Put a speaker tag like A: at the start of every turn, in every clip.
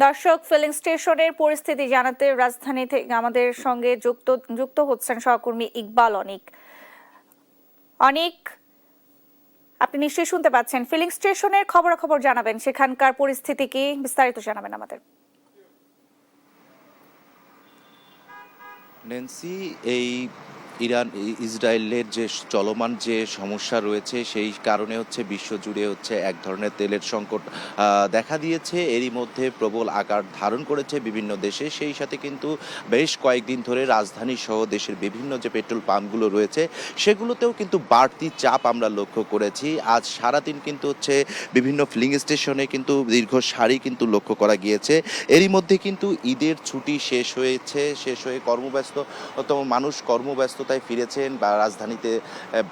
A: দর্শক, ফিলিং স্টেশনের পরিস্থিতি জানাতে রাজধানী থেকে আমাদের সঙ্গে যুক্ত হচ্ছেন সহকর্মী ইকবাল অনিক। অনিক, আপনি নিশ্চয়ই শুনতে পাচ্ছেন। ফিলিং স্টেশনের খবরাখবর জানাবেন, সেখানকার পরিস্থিতি কি বিস্তারিত জানাবেন আমাদের।
B: নেন্সি, এই ইরান ইসরায়েলের যে চলমান যে সমস্যা রয়েছে সেই কারণে বিশ্বজুড়ে এক ধরনের তেলের সংকট দেখা দিয়েছে। এরই মধ্যে প্রবল আকার ধারণ করেছে বিভিন্ন দেশে। সেই সাথে কিন্তু বেশ কয়েকদিন ধরে রাজধানী সহ দেশের বিভিন্ন যে পেট্রোল পাম্পগুলো রয়েছে সেগুলোতেও কিন্তু বাড়তি চাপ আমরা লক্ষ্য করেছি। আজ সারাদিন কিন্তু বিভিন্ন ফিলিং স্টেশনে কিন্তু দীর্ঘ সারি কিন্তু লক্ষ্য করা গিয়েছে। এরই মধ্যে কিন্তু ঈদের ছুটি শেষ হয়ে কর্মব্যস্ততম মানুষ কর্মব্যস্ততায় ফিরেছেন বা রাজধানীতে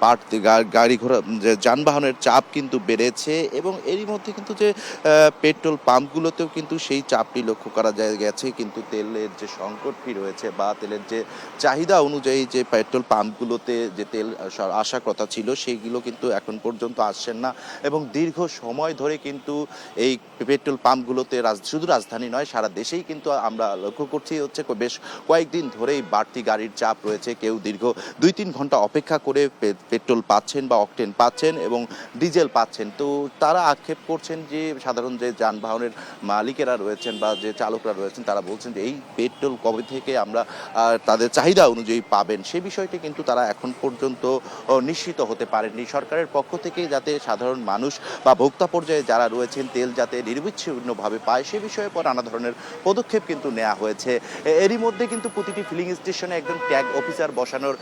B: বাড়তি গাড়ি ঘোড়া যানবাহনের চাপ কিন্তু বেড়েছে এবং এরই মধ্যে কিন্তু যে পেট্রোল পাম্পগুলোতেও কিন্তু সেই চাপটি লক্ষ্য করা গেছে। কিন্তু তেলের যে সংকটটি রয়েছে বা তেলের যে চাহিদা অনুযায়ী যে পেট্রোল পাম্পগুলোতে যে তেল আসার কথা ছিল সেইগুলো কিন্তু এখন পর্যন্ত আসছেন না এবং দীর্ঘ সময় ধরে কিন্তু এই পেট্রোল পাম্পগুলোতে শুধু রাজধানী নয় সারা দেশেই কিন্তু আমরা লক্ষ্য করছি বেশ কয়েকদিন ধরেই বাড়তি গাড়ির চাপ রয়েছে। কেউ দীর্ঘ 2-3 ঘন্টা অপেক্ষা করে পেট্রোল পাচ্ছেন বা অকটেন পাচ্ছেন এবং ডিজেল পাচ্ছেন। তো তারা আক্ষেপ করছেন যে সাধারণ যে যানবাহনের মালিকেরা রয়েছেন বা যে চালকরা রয়েছেন তারা বলছেন যে এই পেট্রোল কবে থেকে আমরা তাদের চাহিদা অনুযায়ী পাবেন সে বিষয়টি কিন্তু তারা এখন পর্যন্ত নিশ্চিত হতে পারেননি। সরকারের পক্ষ থেকে যাতে সাধারণ মানুষ বা ভোক্তা পর্যায়ে যারা রয়েছেন তেল যাতে নির্বিচ্ছিন্নভাবে পায় সে বিষয়ে পর নানা ধরনের পদক্ষেপ কিন্তু নেওয়া হয়েছে। এরই মধ্যে কিন্তু প্রতিটি ফিলিং স্টেশনে একজন ট্যাগ অফিসার বসানোর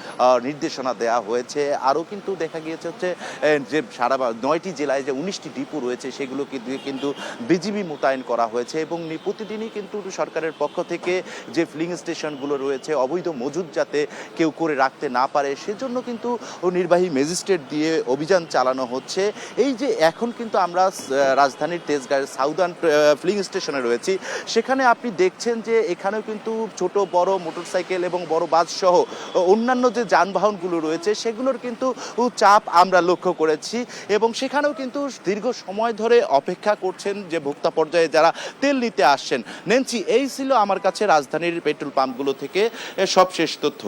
B: নির্দেশনা দেওয়া হয়েছে। আরও কিন্তু দেখা গিয়েছে যে সারা 9টি জেলায় যে 19টি ডিপো রয়েছে সেগুলো কিন্তু বিজিবি মোতায়েন করা হয়েছে এবং প্রতিদিনই কিন্তু সরকারের পক্ষ থেকে যে ফিলিং স্টেশনগুলো রয়েছে অবৈধ মজুদ যাতে কেউ করে রাখতে না পারে সেজন্য কিন্তু নির্বাহী ম্যাজিস্ট্রেট দিয়ে অভিযান চালানো হচ্ছে। এই যে এখন কিন্তু আমরা রাজধানীর তেজগাঁয়ের সাউদার্ন ফিলিং স্টেশনে রয়েছি, সেখানে আপনি দেখছেন যে এখানেও কিন্তু ছোট বড় মোটরসাইকেল এবং বড় বাস সহ অন্যান্য যে যানবাহনগুলো রয়েছে সেগুলোর কিন্তু চাপ আমরা লক্ষ্য করেছি এবং সেখানেও কিন্তু দীর্ঘ সময় ধরে অপেক্ষা করছেন যে ভোক্তা পর্যায়ে যারা তেল নিতে আসছেন। নেন্সি, এই ছিল আমার কাছে রাজধানীর পেট্রোল পাম্পগুলো থেকে সবশেষ তথ্য।